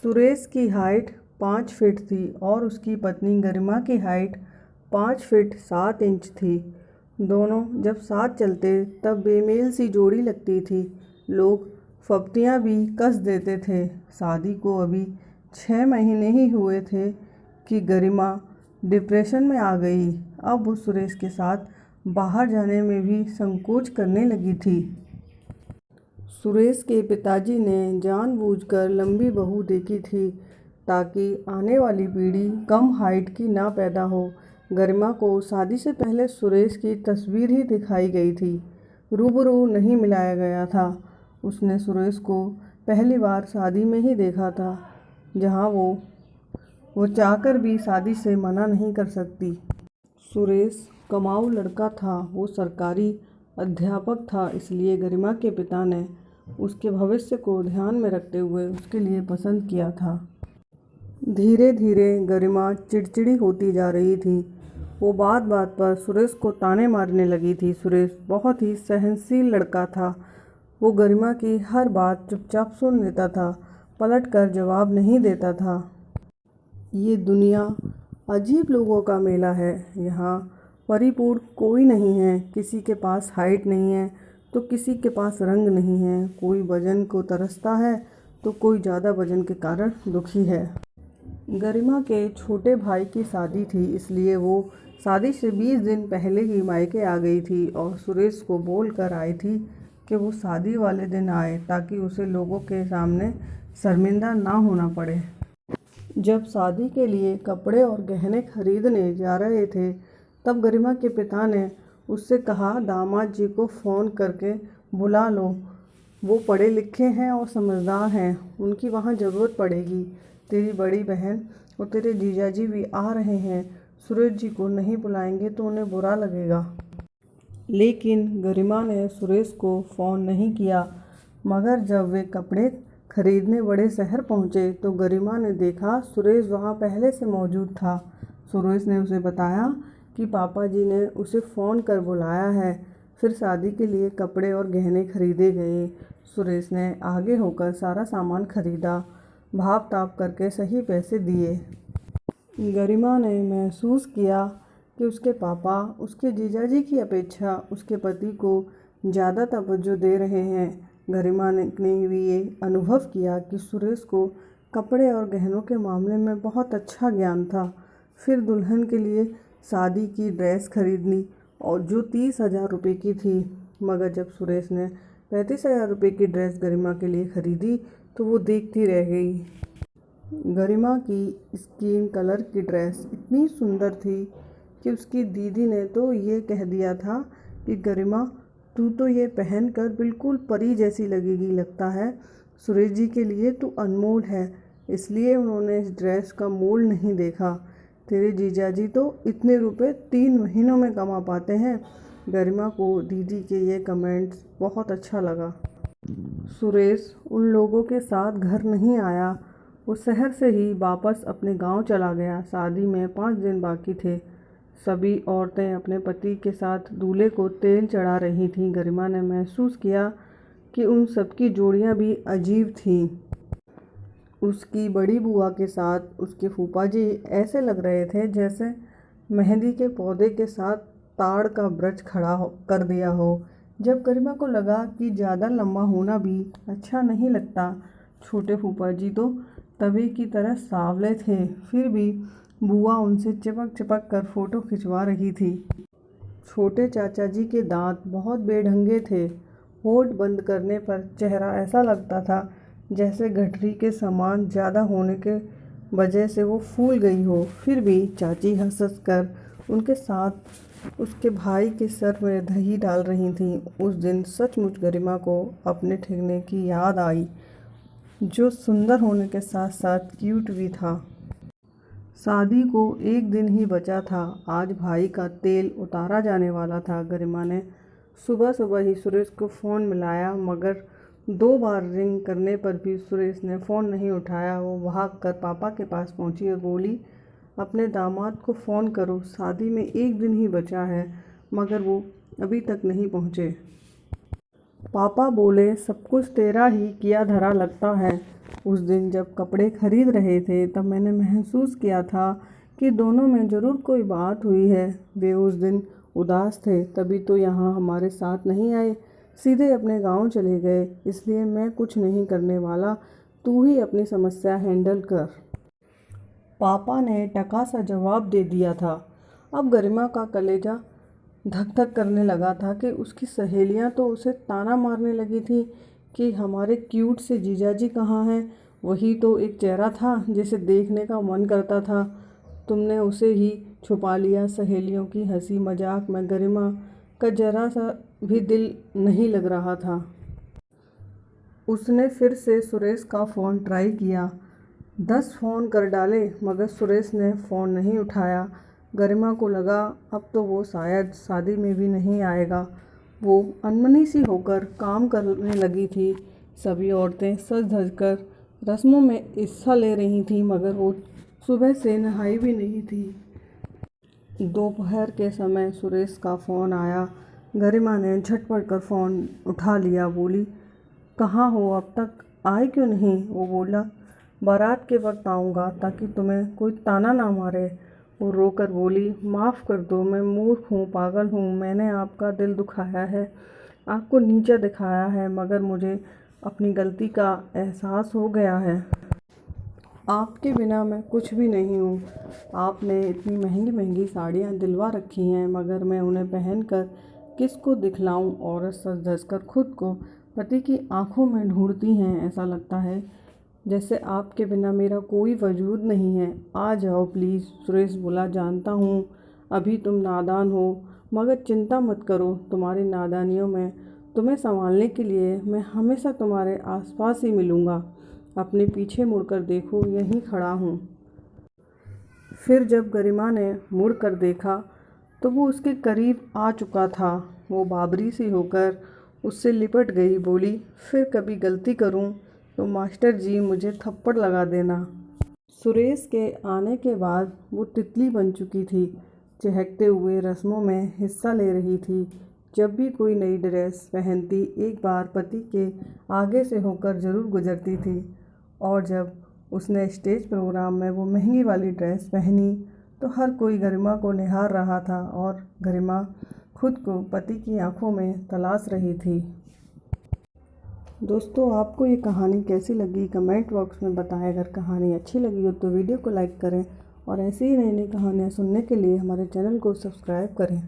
सुरेश की height 5 feet थी और उसकी पत्नी गरिमा की हाइट 5 फीट 7 इंच थी। दोनों जब साथ चलते तब बेमेल सी जोड़ी लगती थी। लोग फब्तियाँ भी कस देते थे। शादी को अभी 6 महीने ही हुए थे कि गरिमा डिप्रेशन में आ गई। अब वो सुरेश के साथ बाहर जाने में भी संकोच करने लगी थी। सुरेश के पिताजी ने जानबूझकर लंबी बहू देखी थी ताकि आने वाली पीढ़ी कम हाइट की ना पैदा हो। गरिमा को शादी से पहले सुरेश की तस्वीर ही दिखाई गई थी, रूबरू नहीं मिलाया गया था। उसने सुरेश को पहली बार शादी में ही देखा था, जहां वो चाहकर भी शादी से मना नहीं कर सकती। सुरेश कमाऊ लड़का था, वो सरकारी अध्यापक था, इसलिए गरिमा के पिता ने उसके भविष्य को ध्यान में रखते हुए उसके लिए पसंद किया था। धीरे धीरे गरिमा चिड़चिड़ी होती जा रही थी। वो बात बात पर सुरेश को ताने मारने लगी थी। सुरेश बहुत ही सहनशील लड़का था। वो गरिमा की हर बात चुपचाप सुन लेता था, पलटकर जवाब नहीं देता था। ये दुनिया अजीब लोगों का मेला है। यहाँ परिपूर्ण कोई नहीं है। किसी के पास हाइट नहीं है तो किसी के पास रंग नहीं है। कोई वजन को तरसता है तो कोई ज़्यादा वजन के कारण दुखी है। गरिमा के छोटे भाई की शादी थी, इसलिए वो शादी से 20 दिन पहले ही मायके आ गई थी और सुरेश को बोल कर आई थी कि वो शादी वाले दिन आए ताकि उसे लोगों के सामने शर्मिंदा ना होना पड़े। जब शादी के लिए कपड़े और गहने खरीदने जा रहे थे तब गरिमा के पिता ने उससे कहा, दामाद जी को फ़ोन करके बुला लो, वो पढ़े लिखे हैं और समझदार हैं, उनकी वहाँ ज़रूरत पड़ेगी। तेरी बड़ी बहन और तेरे जीजाजी भी आ रहे हैं। सुरेश जी को नहीं बुलाएंगे तो उन्हें बुरा लगेगा। लेकिन गरिमा ने सुरेश को फ़ोन नहीं किया। मगर जब वे कपड़े खरीदने बड़े शहर पहुँचे तो गरिमा ने देखा सुरेश वहाँ पहले से मौजूद था। सुरेश ने उसे बताया कि पापा जी ने उसे फ़ोन कर बुलाया है। फिर शादी के लिए कपड़े और गहने खरीदे गए। सुरेश ने आगे होकर सारा सामान खरीदा, भाप ताप करके सही पैसे दिए। गरिमा ने महसूस किया कि उसके पापा उसके जीजाजी की अपेक्षा उसके पति को ज़्यादा तवज्जो दे रहे हैं। गरिमा ने भी ये अनुभव किया कि सुरेश को कपड़े और गहनों के मामले में बहुत अच्छा ज्ञान था। फिर दुल्हन के लिए शादी की ड्रेस खरीदनी और जो 30,000 रुपये की थी। मगर जब सुरेश ने 35,000 रुपये की ड्रेस गरिमा के लिए ख़रीदी तो वो देखती रह गई। गरिमा की स्किन कलर की ड्रेस इतनी सुंदर थी कि उसकी दीदी ने तो ये कह दिया था कि गरिमा, तू तो ये पहनकर बिल्कुल परी जैसी लगेगी, लगता है सुरेश जी के लिए तू अनमोल है। इसलिए उन्होंने इस ड्रेस का मोल नहीं देखा। तेरे जीजाजी तो इतने रुपए 3 महीनों में कमा पाते हैं। गरिमा को दीदी के ये कमेंट्स बहुत अच्छा लगा। सुरेश उन लोगों के साथ घर नहीं आया। वो शहर से ही वापस अपने गांव चला गया। शादी में 5 दिन बाकी थे। सभी औरतें अपने पति के साथ दूल्हे को तेल चढ़ा रही थीं। गरिमा ने महसूस किया कि उन सबकी जोड़ियां भी अजीब थीं। उसकी बड़ी बुआ के साथ उसके फूफा जी ऐसे लग रहे थे जैसे मेहंदी के पौधे के साथ ताड़ का वृक्ष खड़ा कर दिया हो। जब गरिमा को लगा कि ज़्यादा लंबा होना भी अच्छा नहीं लगता। छोटे फूफा जी तो तवे की तरह सांवले थे, फिर भी बुआ उनसे चिपक चिपक कर फ़ोटो खिंचवा रही थी। छोटे चाचा जी के दांत बहुत बेढंगे थे। होठ बंद करने पर चेहरा ऐसा लगता था जैसे गठरी के सामान ज़्यादा होने के वजह से वो फूल गई हो। फिर भी चाची हंस हंस कर उनके साथ उसके भाई के सर में दही डाल रही थीं। उस दिन सचमुच गरिमा को अपने ठिकाने की याद आई, जो सुंदर होने के साथ साथ क्यूट भी था। शादी को 1 दिन ही बचा था। आज भाई का तेल उतारा जाने वाला था। गरिमा ने सुबह सुबह ही सुरेश को फ़ोन मिलाया, मगर 2 बार रिंग करने पर भी सुरेश ने फ़ोन नहीं उठाया। वो भागकर पापा के पास पहुंची और बोली, अपने दामाद को फ़ोन करो, शादी में 1 दिन ही बचा है। मगर वो अभी तक नहीं पहुंचे। पापा बोले, सब कुछ तेरा ही किया धरा लगता है। उस दिन जब कपड़े खरीद रहे थे तब मैंने महसूस किया था कि दोनों में ज़रूर कोई बात हुई है। वे उस दिन उदास थे, तभी तो यहाँ हमारे साथ नहीं आए, सीधे अपने गांव चले गए। इसलिए मैं कुछ नहीं करने वाला, तू ही अपनी समस्या हैंडल कर। पापा ने टका सा जवाब दे दिया था। अब गरिमा का कलेजा धक धक करने लगा था कि उसकी सहेलियां तो उसे ताना मारने लगी थी कि हमारे क्यूट से जीजाजी कहाँ हैं। वही तो एक चेहरा था जिसे देखने का मन करता था, तुमने उसे ही छुपा लिया। सहेलियों की हंसी मजाक में गरिमा का जरा सा भी दिल नहीं लग रहा था। उसने फिर से सुरेश का फ़ोन ट्राई किया, 10 फ़ोन कर डाले, मगर सुरेश ने फ़ोन नहीं उठाया। गरिमा को लगा अब तो वो शायद शादी में भी नहीं आएगा। वो अनमनी सी होकर काम करने लगी थी। सभी औरतें सज धज कर रस्मों में हिस्सा ले रही थीं, मगर वो सुबह से नहाई भी नहीं थी। दोपहर के समय सुरेश का फ़ोन आया। गरिमा ने झटपट कर फ़ोन उठा लिया। बोली, कहाँ हो, अब तक आए क्यों नहीं? वो बोला, बारात के वक्त आऊँगा ताकि तुम्हें कोई ताना ना मारे। वो रोकर बोली, माफ़ कर दो, मैं मूर्ख हूँ, पागल हूँ, मैंने आपका दिल दुखाया है, आपको नीचा दिखाया है, मगर मुझे अपनी गलती का एहसास हो गया है। आपके बिना मैं कुछ भी नहीं हूँ। आपने इतनी महंगी महंगी साड़ियाँ दिलवा रखी हैं, मगर मैं उन्हें पहनकर किसको दिखलाऊँ? औरत सज धज कर खुद को पति की आंखों में ढूंढती हैं। ऐसा लगता है जैसे आपके बिना मेरा कोई वजूद नहीं है। आ जाओ प्लीज़। सुरेश बोला, जानता हूँ अभी तुम नादान हो, मगर चिंता मत करो, तुम्हारी नादानियों में तुम्हें संभालने के लिए मैं हमेशा तुम्हारे आसपास ही मिलूँगा। अपने पीछे मुड़कर देखो, यहीं खड़ा हूँ। फिर जब गरिमा ने मुड़कर देखा तो वो उसके करीब आ चुका था। वो बाबरी सी होकर उससे लिपट गई। बोली, फिर कभी गलती करूँ तो मास्टर जी मुझे थप्पड़ लगा देना। सुरेश के आने के बाद वो तितली बन चुकी थी, चहकते हुए रस्मों में हिस्सा ले रही थी। जब भी कोई नई ड्रेस पहनती, एक बार पति के आगे से होकर ज़रूर गुजरती थी। और जब उसने स्टेज प्रोग्राम में वो महंगी वाली ड्रेस पहनी तो हर कोई गरिमा को निहार रहा था और गरिमा खुद को पति की आंखों में तलाश रही थी। दोस्तों, आपको ये कहानी कैसी लगी कमेंट बॉक्स में बताएं। अगर कहानी अच्छी लगी हो तो वीडियो को लाइक करें और ऐसी ही नई नई कहानियाँ सुनने के लिए हमारे चैनल को सब्सक्राइब करें।